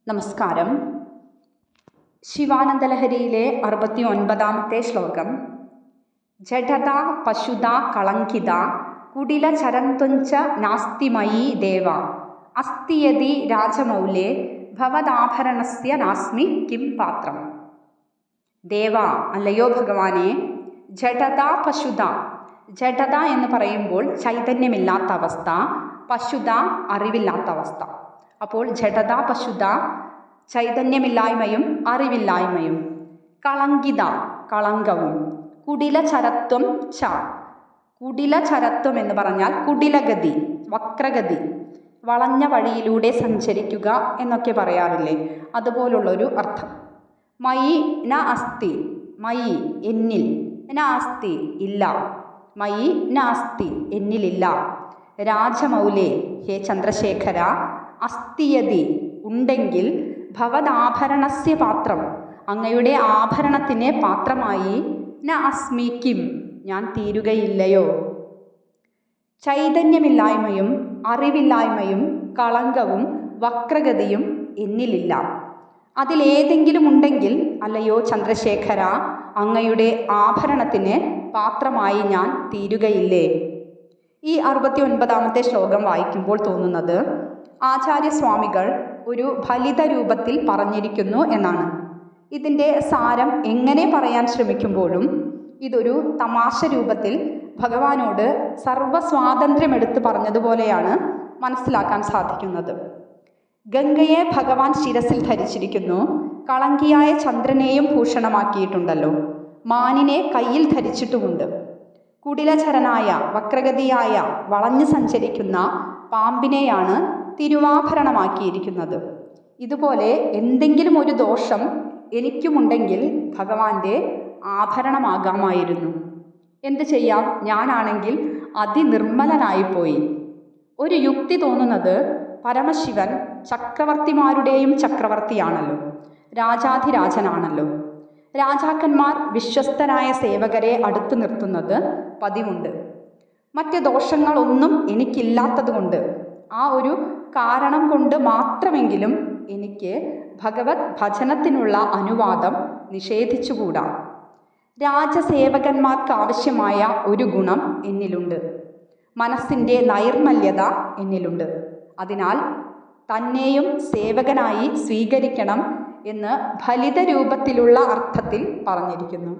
നമസ്കാരം. ശിവാനന്ദലഹരിയിലെ 69ാമത്തെ ശ്ലോകം. ജഡത പശുത കളങ്കിത കുടില ചരന്തുഞ്ച നാസ്തിമയീ ദേവ അസ്തിയതി രാജമൗലേ ഭവദാഭരണസ്യ നാസ്മി കിം പാത്രം. ദേവ, അല്ലയോ ഭഗവാനെ, ജഡത പശുത. ജഡത എന്ന് പറയുമ്പോൾ ചൈതന്യമില്ലാത്ത അവസ്ഥ, പശുത അറിവില്ലാത്ത അവസ്ഥ. അപ്പോൾ ജഡത പശുത ചൈതന്യമില്ലായ്മയും അറിവില്ലായ്മയും, കളങ്കിത കളങ്കവും, കുടില ചരത്വം ച. കുടില ചരത്വം എന്ന് പറഞ്ഞാൽ കുടിലഗതി, വക്രഗതി, വളഞ്ഞ വഴിയിലൂടെ സഞ്ചരിക്കുക എന്നൊക്കെ പറയാറില്ലേ, അതുപോലുള്ളൊരു അർത്ഥം. മയി ന അസ്തി, മയി എന്നിൽ, ന അസ്തി ഇല്ല, മയി ന അസ്തി എന്നിലില്ല. രാജമൗലേ, ഹേ ചന്ദ്രശേഖര, അസ്തിയതി ഉണ്ടെങ്കിൽ, ഭവദാഭരണസ്യ പാത്രം അങ്ങയുടെ ആഭരണത്തിന് പാത്രമായി, ന അസ്മി കിം ഞാൻ തീരുകയില്ലയോ. ചൈതന്യമില്ലായ്മയും അറിവില്ലായ്മയും കളങ്കവും വക്രഗതിയും എന്നിലില്ല. അതിലേതെങ്കിലും ഉണ്ടെങ്കിൽ, അല്ലയോ ചന്ദ്രശേഖര, അങ്ങയുടെ ആഭരണത്തിന് പാത്രമായി ഞാൻ തീരുകയില്ലേ. ഈ 69ാമത്തെ ശ്ലോകം വായിക്കുമ്പോൾ തോന്നുന്നത് ആചാര്യസ്വാമികൾ ഒരു ഫലിത രൂപത്തിൽ പറഞ്ഞിരിക്കുന്നു എന്നാണ്. ഇതിൻ്റെ സാരം എങ്ങനെ പറയാൻ ശ്രമിക്കുമ്പോഴും ഇതൊരു തമാശ രൂപത്തിൽ ഭഗവാനോട് സർവ്വസ്വാതന്ത്ര്യമെടുത്ത് പറഞ്ഞതുപോലെയാണ് മനസ്സിലാക്കാൻ സാധിക്കുന്നത്. ഗംഗയെ ഭഗവാൻ ശിരസിൽ ധരിച്ചിരിക്കുന്നു, കളങ്കിയായ ചന്ദ്രനെയും ഭൂഷണമാക്കിയിട്ടുണ്ടല്ലോ, മാനിനെ കയ്യിൽ ധരിച്ചിട്ടുമുണ്ട്, കുടിലചരനായ വക്രഗതിയായ വളഞ്ഞു സഞ്ചരിക്കുന്ന പാമ്പിനെയാണ് തിരുവാഭരണമാക്കിയിരിക്കുന്നത്. ഇതുപോലെ എന്തെങ്കിലും ഒരു ദോഷം എനിക്കുമുണ്ടെങ്കിൽ ഭഗവാന്റെ ആഭരണമാകാമായിരുന്നു. എന്തു ചെയ്യാം, ഞാനാണെങ്കിൽ അതിനിർമ്മലനായിപ്പോയി. ഒരു യുക്തി തോന്നുന്നത്, പരമശിവൻ ചക്രവർത്തിമാരുടെയും ചക്രവർത്തിയാണല്ലോ, രാജാധിരാജനാണല്ലോ. രാജാക്കന്മാർ വിശ്വസ്തരായ സേവകരെ അടുത്തു നിർത്തുന്നത് പതിവുണ്ട്. മറ്റ് ദോഷങ്ങളൊന്നും എനിക്കില്ലാത്തതുകൊണ്ട്, ആ ഒരു കാരണം കൊണ്ട് മാത്രമെങ്കിലും എനിക്ക് ഭഗവത് ഭജനത്തിനുള്ള അനുവാദം നിഷേധിച്ചുകൂടാ. രാജസേവകന്മാർക്ക് ആവശ്യമായ ഒരു ഗുണം എന്നിലുണ്ട്, മനസ്സിൻ്റെ നൈർമല്യത എന്നിലുണ്ട്. അതിനാൽ തന്നെയും സേവകനായി സ്വീകരിക്കണം എന്ന് ഫലിത രൂപത്തിലുള്ള അർത്ഥത്തിൽ പറഞ്ഞിരിക്കുന്നു.